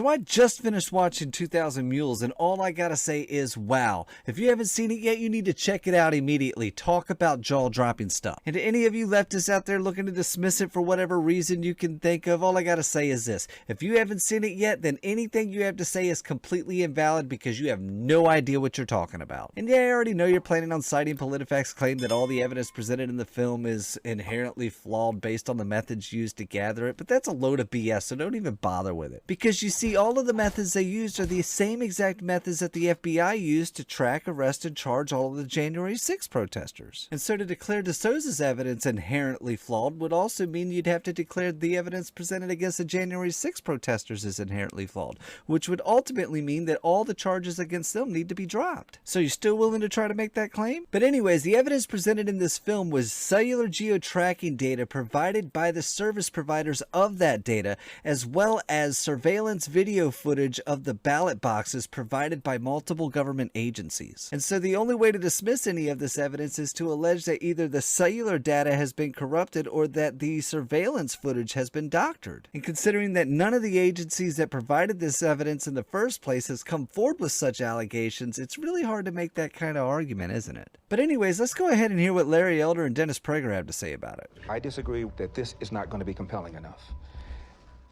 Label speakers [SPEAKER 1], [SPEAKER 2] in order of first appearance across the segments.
[SPEAKER 1] So I just finished watching 2000 Mules, and all I gotta say is wow. If you haven't seen it yet, you need to check it out immediately. Talk about jaw-dropping stuff. And to any of you leftists out there looking to dismiss it for whatever reason you can think of, all I gotta say is this. If you haven't seen it yet, then anything you have to say is completely invalid because you have no idea what you're talking about. And yeah, I already know you're planning on citing PolitiFact's claim that all the evidence presented in the film is inherently flawed based on the methods used to gather it, but that's a load of BS, so don't even bother with it. Because you see, all of the methods they used are the same exact methods that the FBI used to track, arrest, and charge all of the January 6th protesters. And so to declare DeSouza's evidence inherently flawed would also mean you'd have to declare the evidence presented against the January 6th protesters is inherently flawed, which would ultimately mean that all the charges against them need to be dropped. So you're still willing to try to make that claim? But anyways, the evidence presented in this film was cellular geo-tracking data provided by the service providers of that data, as well as surveillance video footage of the ballot boxes provided by multiple government agencies. And so the only way to dismiss any of this evidence is to allege that either the cellular data has been corrupted or that the surveillance footage has been doctored. And considering that none of the agencies that provided this evidence in the first place has come forward with such allegations, it's really hard to make that kind of argument, isn't it? But anyways, let's go ahead and hear what Larry Elder and Dennis Prager have to say about it.
[SPEAKER 2] I disagree that this is not going to be compelling enough.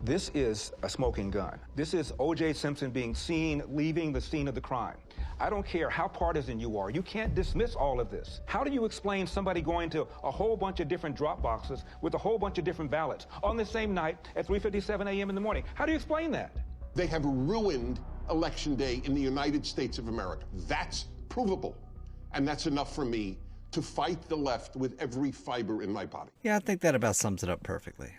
[SPEAKER 2] This is a smoking gun. This is O.J. Simpson being seen leaving the scene of the crime. I don't care how partisan you are. You can't dismiss all of this. How do you explain somebody going to a whole bunch of different drop boxes with a whole bunch of different ballots on the same night at 3:57 a.m. in the morning? How do you explain that?
[SPEAKER 3] They have ruined Election Day in the United States of America. That's provable. And that's enough for me to fight the left with every fiber in my body.
[SPEAKER 1] Yeah, I think that about sums it up perfectly.